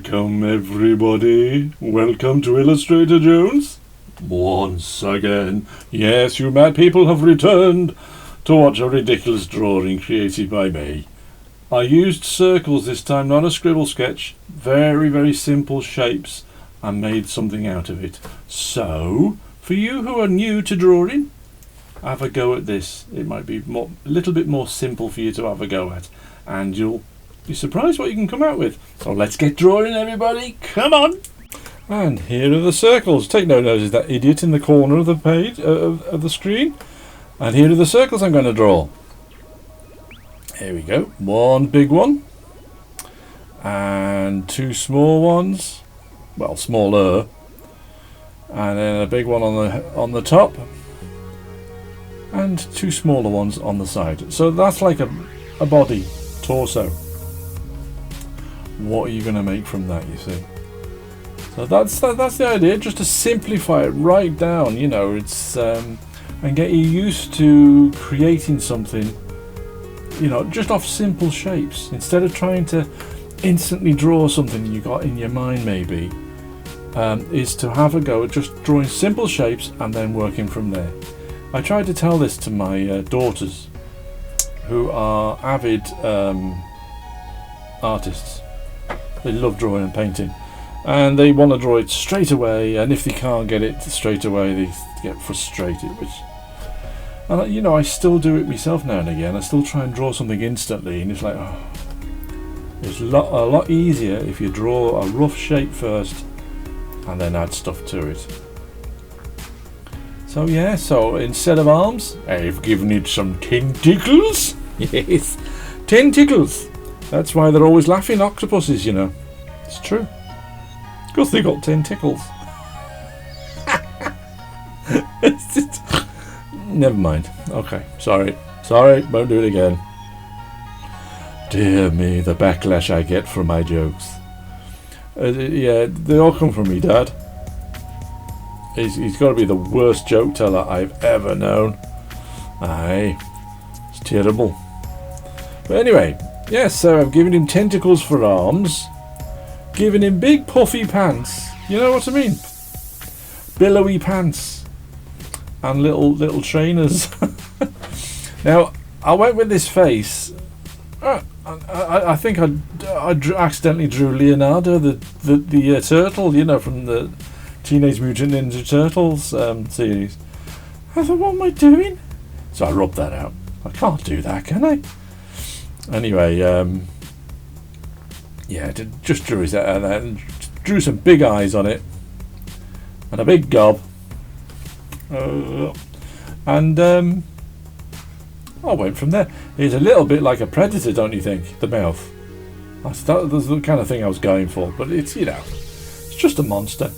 Welcome everybody. Welcome to Illustrator Jones. Once again. Yes, you mad people have returned to watch a ridiculous drawing created by me. I used circles this time, not a scribble sketch. Very, very simple shapes and made something out of it. So, for you who are new to drawing, have a go at this. It might be a little bit more simple for you to have a go at, and you'll be surprised what you can come out with. So let's get drawing, everybody. Come on. And here are the circles. Take no notice of that idiot in the corner of the page of the screen. And here are the circles I'm going to draw. Here we go. One big one and two small ones. Well, smaller. And then a big one on the top. And two smaller ones on the side. So that's like a body, torso. What are you going to make from that, you see? So that's the idea, just to simplify it right down, you know, it's and get you used to creating something, you know, just off simple shapes, instead of trying to instantly draw something you got in your mind maybe, is to have a go at just drawing simple shapes and then working from there. I tried to tell this to my daughters, who are avid artists. They love drawing and painting, and they want to draw it straight away, and if they can't get it straight away they get frustrated, and you know, I still do it myself now and again. I still try and draw something instantly, and it's like, oh, it's a lot easier if you draw a rough shape first and then add stuff to it. So yeah, so instead of arms, I've given it some tentacles. Yes, tentacles. That's why they're always laughing, octopuses, you know. It's true. Because they got tentacles. Never mind. Okay, sorry. Won't do it again. Dear me, the backlash I get from my jokes. Yeah, they all come from me, Dad. He's got to be the worst joke teller I've ever known. Aye, it's terrible. But anyway, yes, so I've given him tentacles for arms, given him big puffy pants, you know what I mean? Billowy pants, and little trainers. Now, I went with this face. I think I accidentally drew Leonardo, the turtle, you know, from the Teenage Mutant Ninja Turtles series. I thought, what am I doing? So I rubbed that out. I can't do that, can I? Anyway, yeah, just drew his head and drew some big eyes on it and a big gob, and I went from there. It's a little bit like a predator, don't you think? The mouth. That's the kind of thing I was going for, but it's, you know, it's just a monster.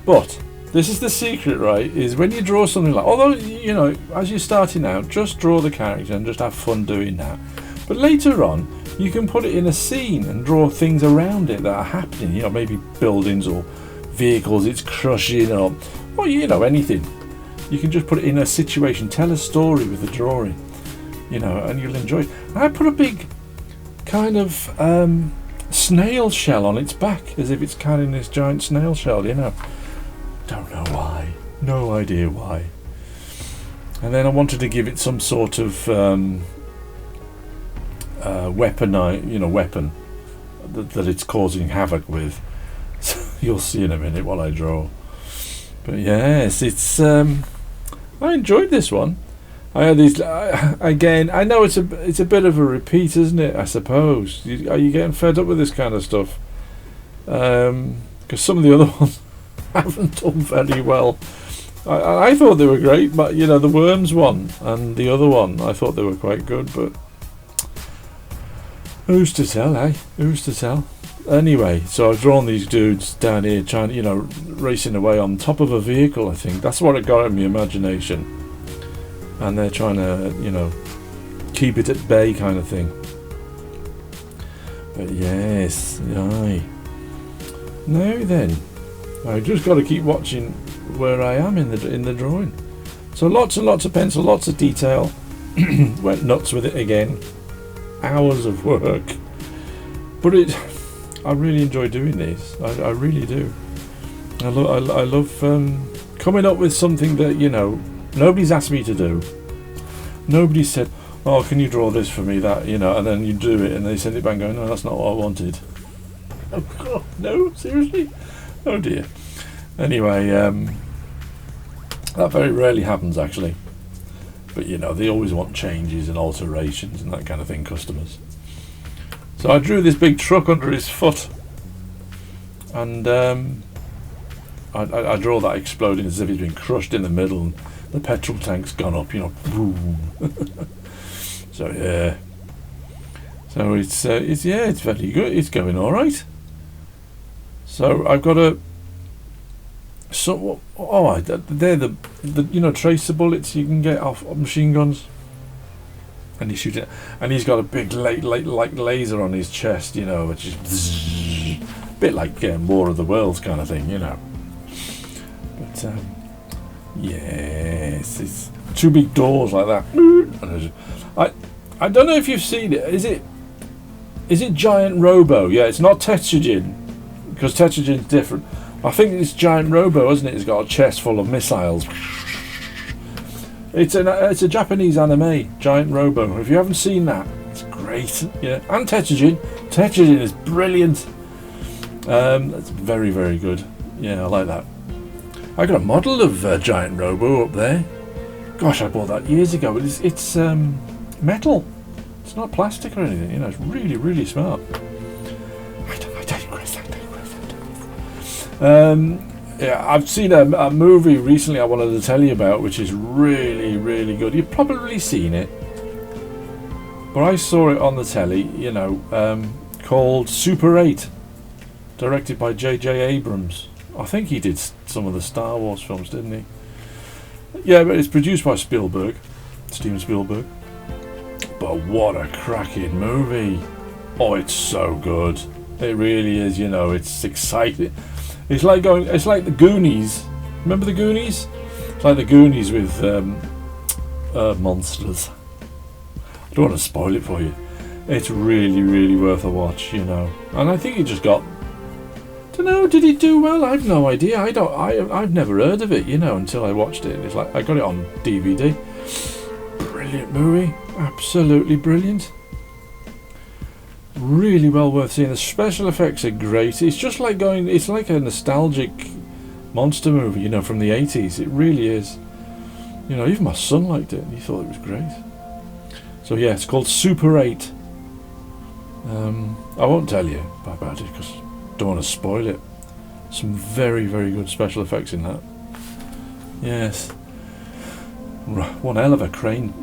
But this is the secret, right? Is when you draw something like, although, you know, as you're starting out, just draw the character and just have fun doing that. But later on, you can put it in a scene and draw things around it that are happening. You know, maybe buildings or vehicles it's crushing, or you know, anything. You can just put it in a situation, tell a story with the drawing, you know, and you'll enjoy it. I put a big kind of snail shell on its back, as if it's carrying this giant snail shell, you know. Don't know why. No idea why. And then I wanted to give it some sort of weapon that it's causing havoc with. So you'll see in a minute what I draw. But yes, it's I enjoyed this one. I had these again. I know it's a bit of a repeat, isn't it? I suppose. Are you getting fed up with this kind of stuff? Because some of the other ones haven't done very well. I thought they were great, but you know, the worms one and the other one, I thought they were quite good, but who's to tell, eh? Who's to tell? Anyway, so I've drawn these dudes down here trying, you know, racing away on top of a vehicle. I think that's what it got in my imagination, and they're trying to, you know, keep it at bay kind of thing. But yes, aye. Now then, I've just got to keep watching where I am in the drawing. So lots and lots of pencil, lots of detail. Went nuts with it again. Hours of work, but I really enjoy doing these. I really do. I love coming up with something that, you know, nobody's asked me to do. Nobody said, oh, can you draw this for me, that, you know, and then you do it and they send it back going, no, that's not what I wanted. Oh God, no, seriously? Oh dear. Anyway, that very rarely happens actually. But you know, they always want changes and alterations and that kind of thing, customers. So I drew this big truck under his foot, and I draw that exploding as if he's been crushed in the middle and the petrol tank's gone up, you know, boom. So yeah, so it's very good. It's going all right. So I've got a they're the you know, tracer bullets you can get off machine guns, and he shoots it, and he's got a big like laser on his chest, you know, which is a bit like War of the Worlds kind of thing, you know. But yes, it's two big doors like that. I don't know if you've seen it. Is it Giant Robo? Yeah, it's not Tetsugen, because Tetsugen's different. I think it's Giant Robo, isn't it? It's got a chest full of missiles. It's a Japanese anime, Giant Robo. If you haven't seen that, it's great. Yeah, and Tetsugen. Tetsugen is brilliant. That's very, very good. Yeah, I like that. I got a model of Giant Robo up there. Gosh, I bought that years ago. It's metal. It's not plastic or anything. You know, it's really, really smart. I digress. Yeah, I've seen a movie recently I wanted to tell you about, which is really, really good. You've probably seen it, but I saw it on the telly, you know, called Super 8, directed by J.J. Abrams. I think he did some of the Star Wars films, didn't he? Yeah, but it's produced by Steven Spielberg. But what a cracking movie. Oh, it's so good. It really is, you know, it's exciting. It's like the Goonies. Remember the Goonies? It's like the Goonies with monsters. I don't want to spoil it for you. It's really, really worth a watch, you know. And I think it just got, don't know, did it do well? I've no idea. I've never heard of it, you know, until I watched it. It's like I got it on DVD. Brilliant movie. Absolutely brilliant. Really well worth seeing. The special effects are great. It's just like it's like a nostalgic monster movie, you know, from the 80s. It really is. You know, even my son liked it and he thought it was great. So yeah, it's called Super 8. I won't tell you about it because I don't want to spoil it. Some very, very good special effects in that. Yes. One hell of a train.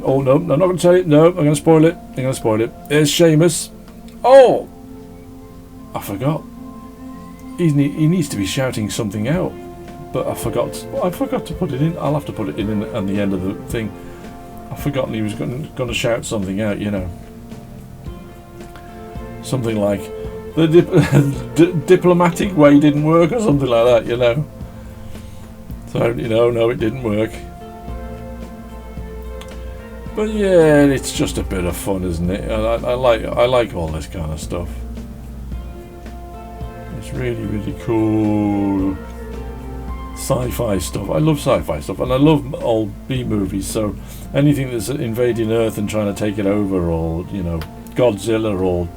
Oh no, I'm not going to tell you. No, I'm going to spoil it. There's Seamus. Oh, I forgot. He needs to be shouting something out, but I forgot to put it in. I'll have to put it in at the end of the thing. I've forgotten he was going to shout something out. You know, something like the diplomatic way didn't work or something like that. You know. So you know, no, it didn't work. But yeah, it's just a bit of fun, isn't it? I like all this kind of stuff. It's really, really cool sci-fi stuff. I love sci-fi stuff, and I love old B movies. So anything that's invading Earth and trying to take it over, or you know, Godzilla or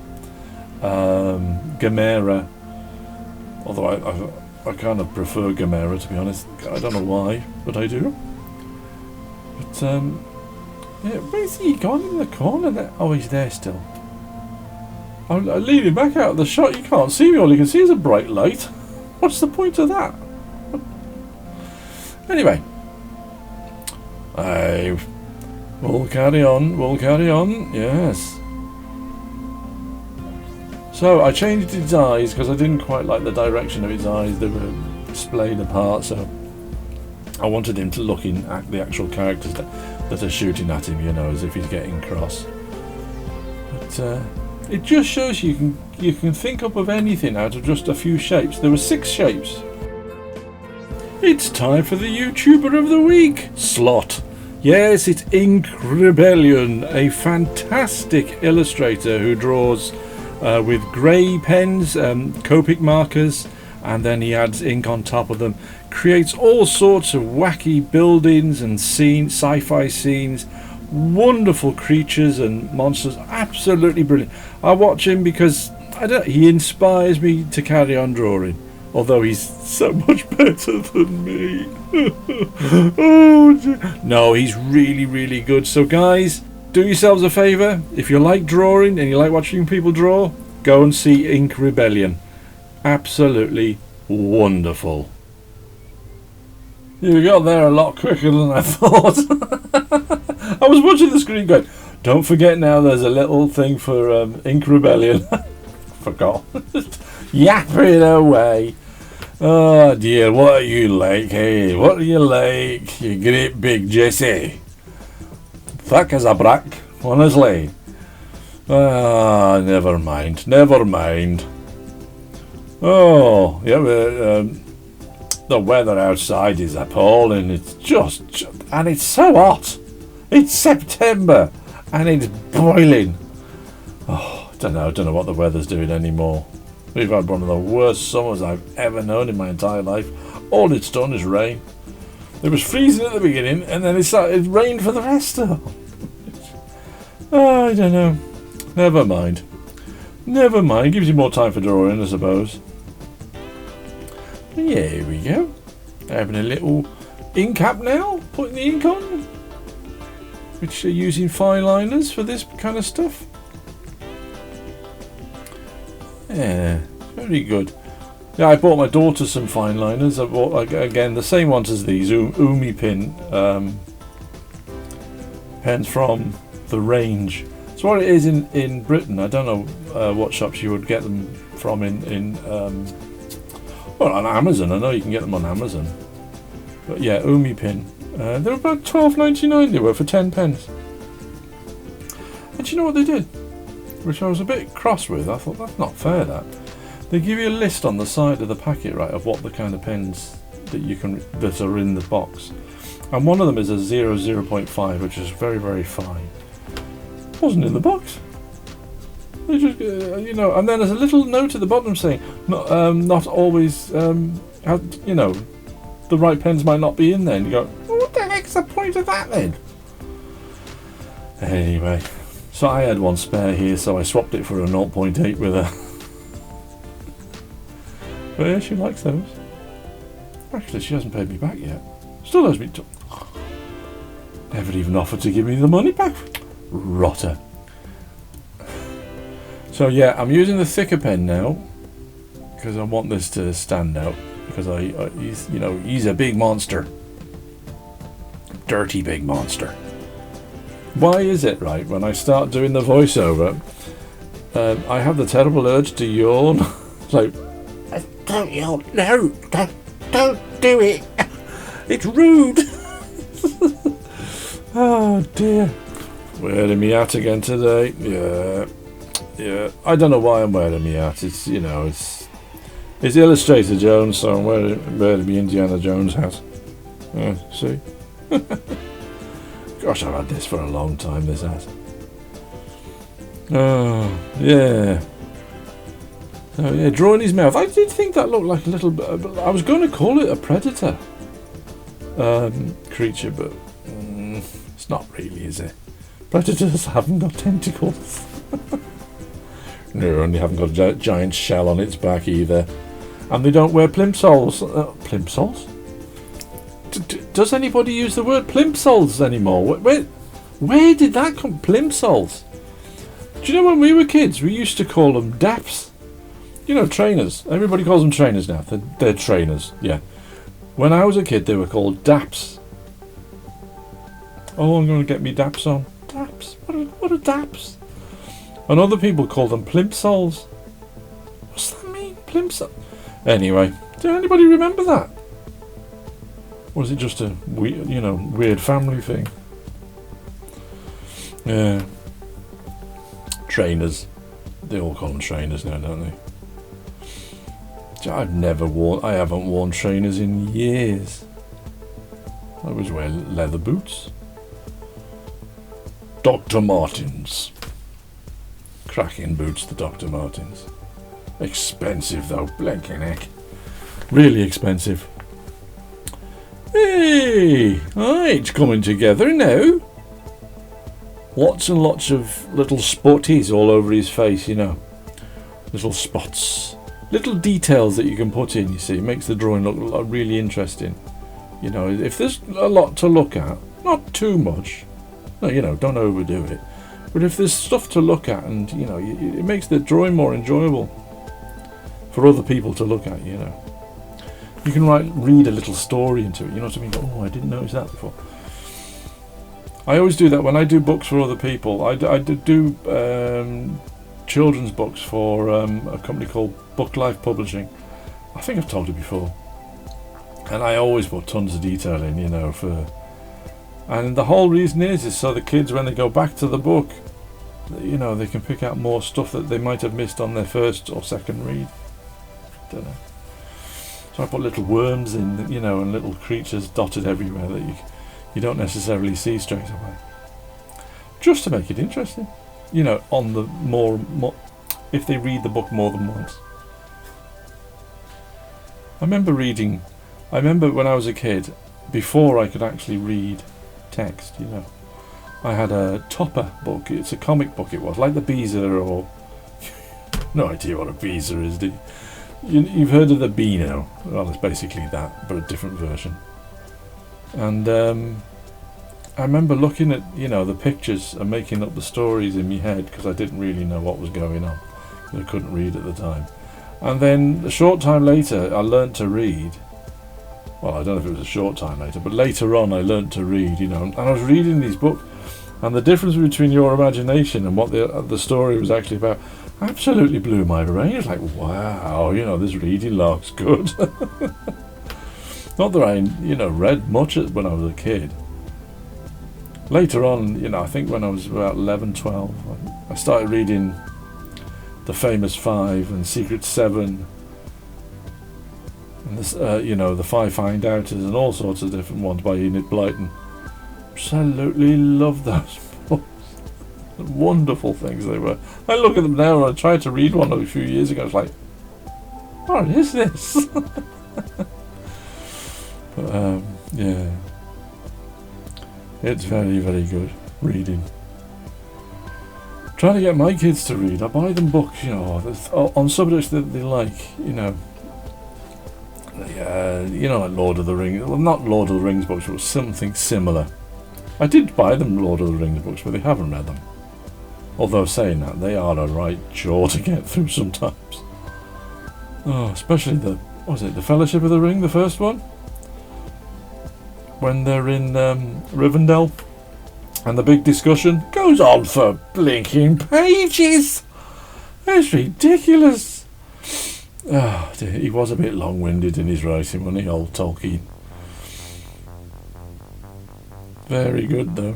Gamera. Although I kind of prefer Gamera, to be honest. I don't know why, but I do. But yeah, where's he gone in the corner there? Oh, he's there still. I'm leaning back out of the shot. You can't see me. All you can see is a bright light. What's the point of that? Anyway. We'll carry on. Yes. So, I changed its eyes because I didn't quite like the direction of its eyes. They were splayed apart, so I wanted him to look at the actual characters that are shooting at him, you know, as if he's getting cross. But it just shows you can think up of anything out of just a few shapes. There were 6 shapes. It's time for the YouTuber of the week slot. Yes, it's Ink Rebellion, a fantastic illustrator who draws with grey pens, Copic markers, and then he adds ink on top of them. Creates all sorts of wacky buildings and scenes, sci-fi scenes, wonderful creatures and monsters. Absolutely brilliant. I watch him because he inspires me to carry on drawing, although he's so much better than me. Oh, dear. No, he's really, really good. So guys, do yourselves a favour. If you like drawing and you like watching people draw, go and see Ink Rebellion. Absolutely wonderful. You got there a lot quicker than I thought. I was watching the screen going, don't forget now there's a little thing for Ink Rebellion. Forgot. Yapping away. Oh dear, what are you like, hey? What are you like, you great big Jesse? Thick as a brick, honestly. Ah, never mind, never mind. Oh, yeah, the weather outside is appalling. It's just, and it's so hot. It's September, and it's boiling. Oh, I don't know what the weather's doing anymore. We've had one of the worst summers I've ever known in my entire life. All it's done is rain. It was freezing at the beginning, and then it rained for the rest of it. Oh, I don't know. Never mind. Never mind. Gives you more time for drawing, I suppose. Yeah, here we go. Having a little ink app now. Putting the ink on. Which are using fine liners for this kind of stuff. Yeah, very good. Yeah, I bought my daughter some fine liners. I bought, again, the same ones as these. Umi Pin pens from the range. It's what it is in Britain. I don't know what shops you would get them from well, on Amazon. I know you can get them on Amazon. But yeah, Umi Pin. They were about $12.99 they were for 10 pence. And do you know what they did? Which I was a bit cross with. I thought, that's not fair, that. They give you a list on the side of the packet, right, of what the kind of pens that are in the box. And one of them is a 0.5, which is very, very fine. Wasn't in the box. They just, and then there's a little note at the bottom saying, not always, the right pens might not be in there. And you go, well, what the heck's the point of that then? Anyway, so I had one spare here, so I swapped it for a 0.8 with her. But yeah, she likes those. Actually, she hasn't paid me back yet. Still owes me. Never even offered to give me the money back. Rotter. So yeah, I'm using the thicker pen now because I want this to stand out. Because he's a big monster, dirty big monster. Why is it, right, when I start doing the voiceover, I have the terrible urge to yawn. It's like, don't yawn, no, don't do it. It's rude. Oh dear. Wearing me hat again today. Yeah. I don't know why I'm wearing me hat. It's It's Illustrator Jones, so I'm wearing the Indiana Jones hat. See? Gosh, I've had this for a long time, this hat. Oh, yeah. So, yeah, drawing his mouth. I did think that looked like a little bit... I was going to call it a predator creature, but it's not really, is it? Predators haven't got tentacles. No, and they haven't got a giant shell on its back either. And they don't wear plimsolls. Plimsolls? Does anybody use the word plimsolls anymore? Where did that come? Plimsolls? Do you know when we were kids, we used to call them daps? You know, trainers. Everybody calls them trainers now. They're trainers, yeah. When I was a kid, they were called daps. Oh, I'm going to get me daps on. Daps? What are daps? And other people call them plimsolls. What's that mean? Plimsoll? Anyway, does anybody remember that? Or is it just a weird family thing? Yeah. Trainers. They all call them trainers now, don't they? I haven't worn trainers in years. I always wear leather boots. Dr. Martens. Cracking boots, the Dr. Martens. Expensive though, blinking heck. Really expensive. Hey, it's coming together now. Lots and lots of little spotties all over his face, you know. Little spots. Little details that you can put in, you see. It makes the drawing look really interesting. You know, if there's a lot to look at, not too much. No, you know, don't overdo it. But if there's stuff to look at and, you know, it makes the drawing more enjoyable for other people to look at, you know. You can read a little story into it, you know what I mean? Oh, I didn't notice that before. I always do that when I do books for other people. I do children's books for a company called Book Life Publishing. I think I've told you before. And I always put tons of detail in, you know, and the whole reason is so the kids, when they go back to the book, you know, they can pick out more stuff that they might have missed on their first or second read. Don't know. So I put little worms in, you know, and little creatures dotted everywhere that you don't necessarily see straight away. Just to make it interesting. You know, on the more if they read the book more than once. I remember when I was a kid, before I could actually read text, you know, I had a Topper book. It's a comic book, it was, like the Beezer, or no idea what a Beezer is, do you? You've heard of the Beano. Well, it's basically that, but a different version. And I remember looking at, you know, the pictures and making up the stories in my head, because I didn't really know what was going on. I couldn't read at the time. And then a short time later, I learnt to read. Well, I don't know if it was a short time later, but later on I learnt to read, you know, and I was reading these books, and the difference between your imagination and what the story was actually about absolutely blew my brain. It was like, wow, you know, this reading looks good. Not that I, you know, read much when I was a kid. Later on, you know, I think when I was about 11, 12, I started reading The Famous Five and Secret Seven, and this, you know, The Five Find Outers and all sorts of different ones by Enid Blyton. Absolutely love those books. Wonderful things they were. I look at them now, and I tried to read one a few years ago. I was like, what is this? But yeah, it's very, very good reading. Trying to get my kids to read. I buy them books, you know, on subjects that they like, you know. You know, like Lord of the Rings. Well, not Lord of the Rings books, but something similar. I did buy them Lord of the Rings books, but they haven't read them. Although saying that, they are a right chore to get through sometimes. Oh, especially the Fellowship of the Ring, the first one? When they're in Rivendell, and the big discussion goes on for blinking pages. It's ridiculous. Oh dear, he was a bit long-winded in his writing, wasn't he, old Tolkien? Very good though.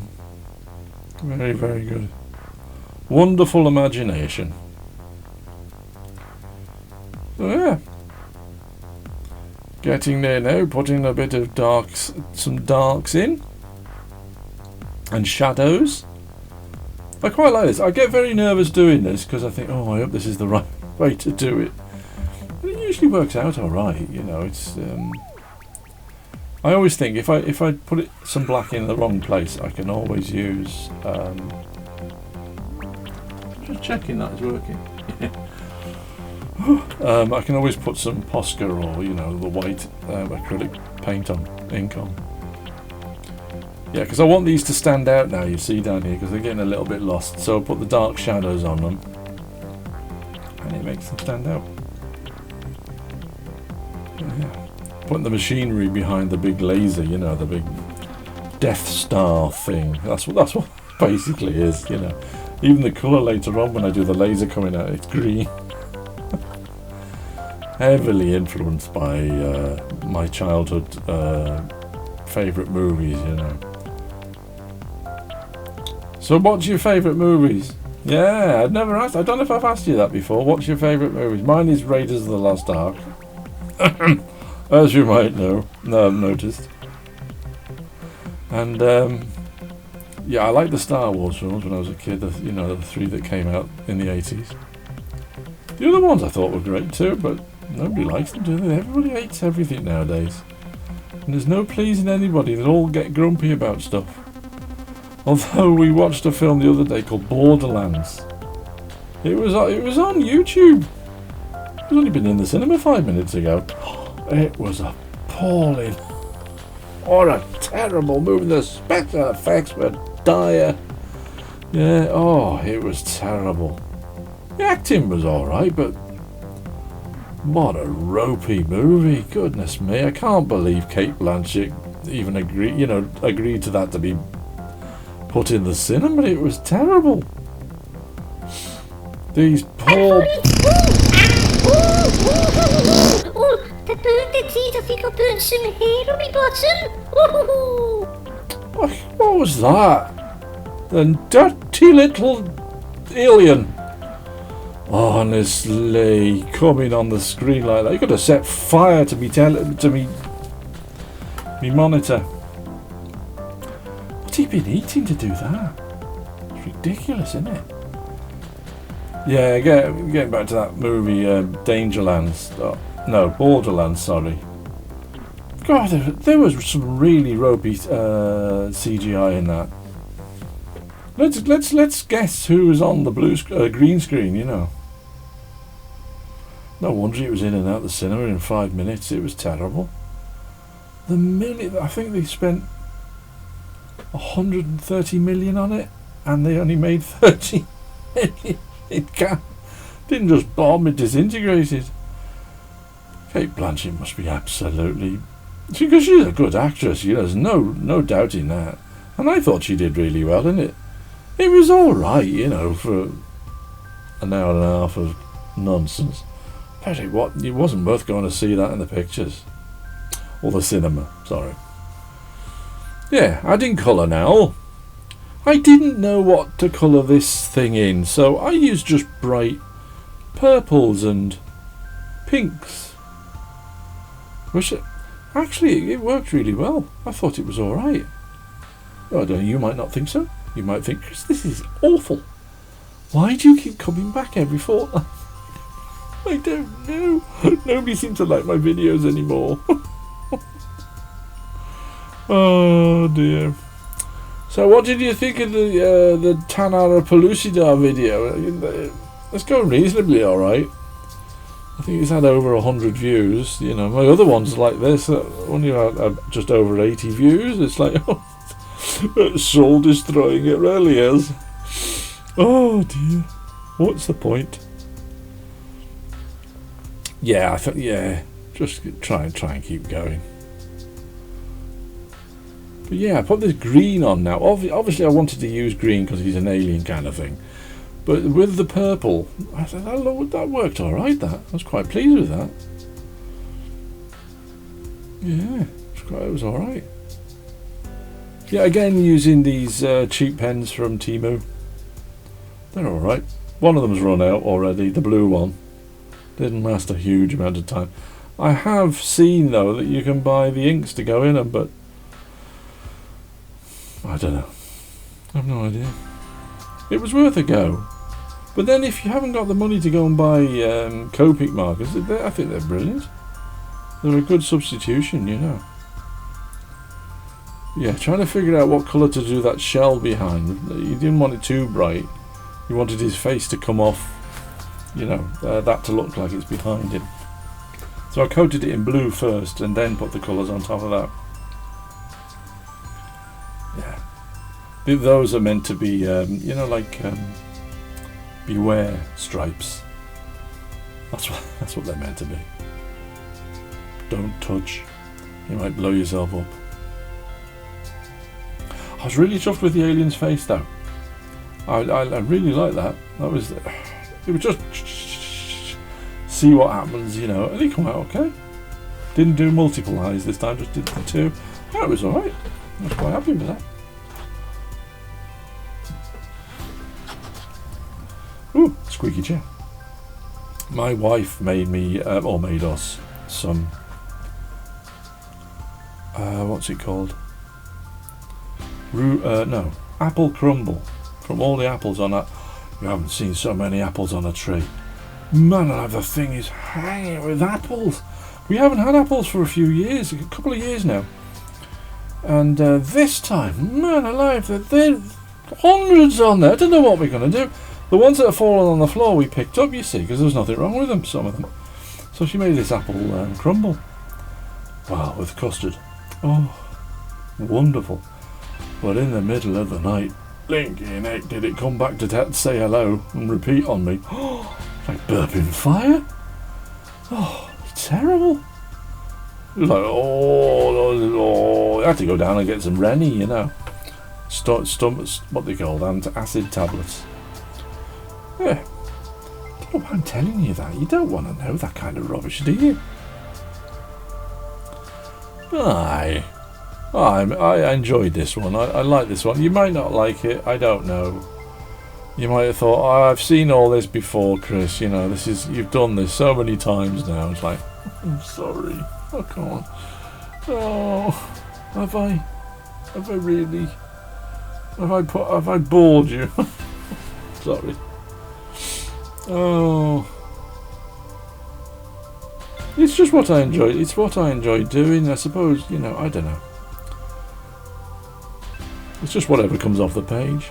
Very, very good. Wonderful imagination. So yeah. Getting there now, putting a bit of some darks in. And shadows. I quite like this. I get very nervous doing this because I think, oh, I hope this is the right way to do it. But it usually works out alright, you know, it's I always think if I put some black in the wrong place, I can always use just checking that is working. I can always put some Posca or, you know, the white acrylic paint on, ink on. Yeah, because I want these to stand out now, you see down here, because they're getting a little bit lost. So I'll put the dark shadows on them, and it makes them stand out. Yeah. Putting the machinery behind the big laser, you know, the big Death Star thing. That's what it basically is, you know. Even the colour later on when I do the laser coming out, it's green. Heavily influenced by my childhood favourite movies, you know. So what's your favourite movies? Yeah, I've never asked. I don't know if I've asked you that before. What's your favourite movies? Mine is Raiders of the Lost Ark. As you might know, noticed. And Yeah, I liked the Star Wars films when I was a kid. The 3 that came out in the 80s. The other ones I thought were great too, but nobody likes them, do they? Everybody hates everything nowadays. And there's no pleasing anybody. They all get grumpy about stuff. Although we watched a film the other day called Borderlands. It was on YouTube. It's only been in the cinema 5 minutes ago. It was appalling. What a terrible movie. The special effects were dire. Yeah, oh, it was terrible. The acting was alright, but what a ropey movie. Goodness me, I can't believe Kate Blanchett even agreed to that to be put in the cinema. It was terrible. These poor... That burned the teeth. I think I burnt some hair on my bottom. What was that? The dirty little alien. Honestly, coming on the screen like that. You could have set fire to me monitor. What's he been eating to do that? It's ridiculous, isn't it? Yeah, getting back to that movie, Dangerlands. Oh, no, Borderlands, sorry. God, there was some really ropey CGI in that. Let's guess who was on the green screen, you know. No wonder it was in and out the cinema in 5 minutes. It was terrible. I think they spent 130 million on it, and they only made 30 million. It didn't just bomb, it disintegrated. Kate Blanchett must be absolutely... Because she's a good actress, you know, there's no doubt in that. And I thought she did really well in it. It was alright, you know, for an hour and a half of nonsense. But it wasn't worth going to see that in the pictures. Or the cinema, sorry. Yeah, adding colour now. I didn't know what to colour this thing in, so I used just bright purples and pinks. Actually, it worked really well. I thought it was alright. I don't know, you might not think so. You might think, Chris, this is awful. Why do you keep coming back every fortnight? I don't know. Nobody seems to like my videos anymore. Oh dear. So what did you think of the Tanara Pellucidar video? It's going reasonably alright. I think it's had over 100 views. You know, my other ones like this only had just over 80 views. It's like, soul destroying. It really is. Oh dear. What's the point? Yeah, just try and keep going. But yeah, I put this green on now. Obviously I wanted to use green because he's an alien kind of thing. But with the purple, I said, that worked alright, that. I was quite pleased with that. Yeah, it was alright. Yeah, again, using these cheap pens from Temu. They're alright. One of them's run out already, the blue one. Didn't last a huge amount of time. I have seen, though, that you can buy the inks to go in them, but I don't know. I have no idea. It was worth a go. But then if you haven't got the money to go and buy Copic markers, I think they're brilliant. They're a good substitution, you know. Yeah, trying to figure out what colour to do that shell behind. You didn't want it too bright. You wanted his face to come off, you know, that to look like it's behind him. So I coated it in blue first and then put the colours on top of that. Yeah. Those are meant to be, you know, like beware stripes. That's what they're meant to be. Don't touch. You might blow yourself up. I was really chuffed with the alien's face though. I really like that. It was just see what happens, you know, and he come out okay. Didn't do multiple eyes this time, just did the two. That was alright. I was quite happy with that. Ooh, squeaky chair. My wife made me, or made us, some, what's it called? apple crumble from all the apples on that. You haven't seen so many apples on a tree. Man alive, the thing is hanging with apples. We haven't had apples for a few years, a couple of years now. And this time, man alive, there are hundreds on there. I don't know what we're going to do. The ones that have fallen on the floor we picked up, you see, because there was nothing wrong with them, some of them. So she made this apple crumble. Wow, with custard. Oh, wonderful. But in the middle of the night, blinking heck, did it come back to say hello and repeat on me. Oh, like burping fire. Oh, terrible. It was like, I had to go down and get some Rennie, you know. What they call them, acid tablets. Yeah. Oh, I'm telling you that. You don't want to know that kind of rubbish, do you? I enjoyed this one. I like this one. You might not like it. I don't know. You might have thought, oh, I've seen all this before, Chris. You know, you've done this so many times now. It's like, I'm sorry. Oh, come on. Oh, have I really? Have I bored you? Sorry. Oh. It's just what I enjoy. It's what I enjoy doing. I suppose, you know, I don't know. It's just whatever comes off the page.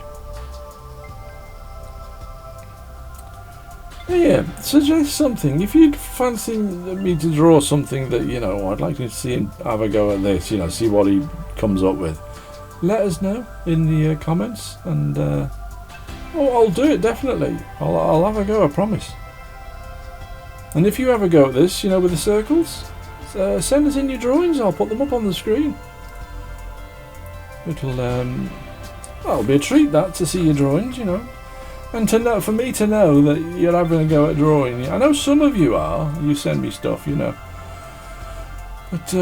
Yeah, suggest something. If you'd fancy me to draw something that, you know, I'd like to see him have a go at this, you know, see what he comes up with. Let us know in the comments, and I'll do it, definitely. I'll have a go, I promise. And if you have a go at this, you know, with the circles, send us in your drawings. I'll put them up on the screen. It'll be a treat, that, to see your drawings, you know. And for me to know that you're having a go at drawing. I know some of you are. You send me stuff, you know. But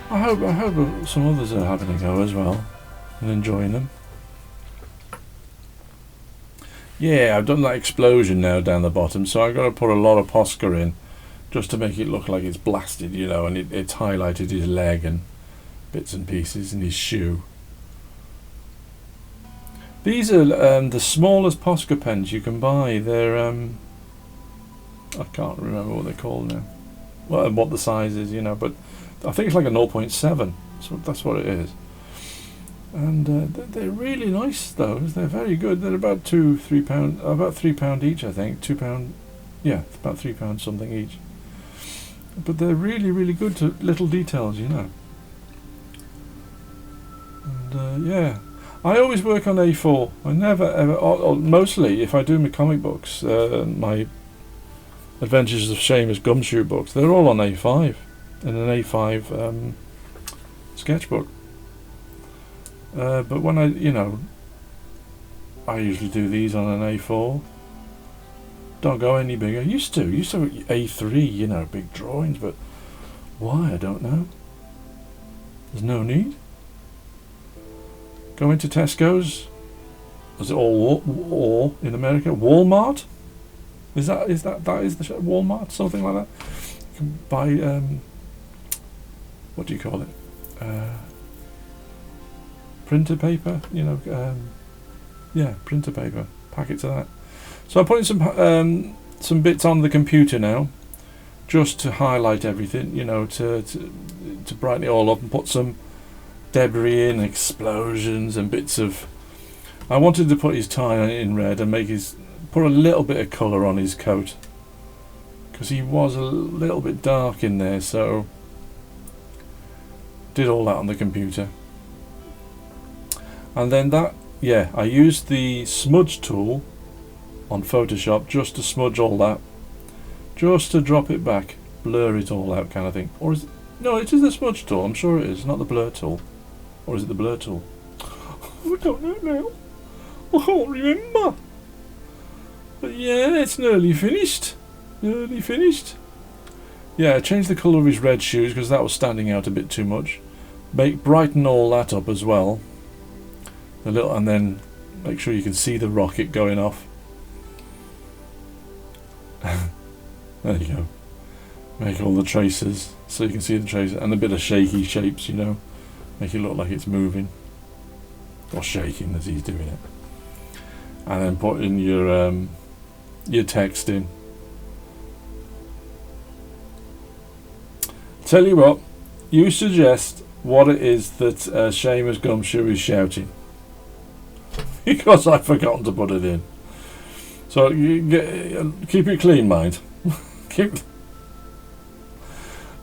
I hope some others are having a go as well and enjoying them. Yeah, I've done that explosion now down the bottom, so I've got to put a lot of Posca in just to make it look like it's blasted, you know, and it's highlighted his leg and bits and pieces and his shoe. These are the smallest Posca pens you can buy. They're I can't remember what they're called now. Well, what the size is, you know, but I think it's like a 0.7. So that's what it is. And they're really nice, though. They're very good. They're about £3, about £3 each, I think. £2, yeah, about £3 something each. But they're really, really good to little details, you know. And yeah. I always work on A4. I never ever, mostly if I do my comic books, my Adventures of Seamus Gumshoe books, they're all on A5, in an A5 sketchbook. But when I usually do these on an A4. Don't go any bigger. Used to A3, you know, big drawings, but why, I don't know. There's no need. Go into Tesco's. Is it all in America? Walmart? Is that the Walmart? Something like that. You can buy what do you call it? Printer paper. You know, yeah, printer paper. Packets of that. So I'm putting some bits on the computer now, just to highlight everything. You know, to brighten it all up and put some debris in, explosions and bits of. I wanted to put his tie in red and put a little bit of colour on his coat, because he was a little bit dark in there, so did all that on the computer. And then I used the smudge tool on Photoshop just to smudge all that, just to drop it back, blur it all out kind of thing. Or is it? No, it is the smudge tool, I'm sure it is, not the blur tool. Or is it the blur tool? I don't know now. I can't remember. But yeah, it's nearly finished. Nearly finished. Yeah, I changed the colour of his red shoes because that was standing out a bit too much. Brighten all that up as well. And then make sure you can see the rocket going off. There you go. Make all the traces so you can see the traces and a bit of shaky shapes, you know. Make it look like it's moving. or shaking as he's doing it, and then put in your text in. Tell you what, you suggest what it is that Seamus Gumshoe is shouting, because I've forgotten to put it in. So keep it clean, mind.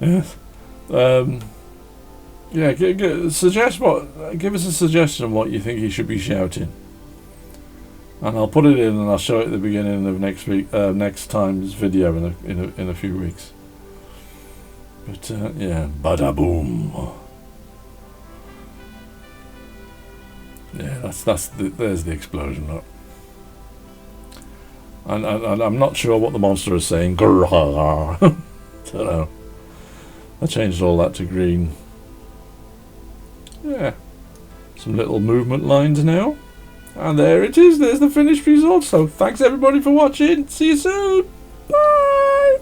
Yes. Suggest what. Give us a suggestion of what you think he should be shouting, and I'll put it in and I'll show it at the beginning of next time's video in a few weeks. But yeah, bada boom. Yeah, there's the explosion. Look. And I'm not sure what the monster is saying. Don't know. I changed all that to green. Yeah, some little movement lines now, and there it is. There's the finished result. So thanks everybody for watching. See you soon. Bye.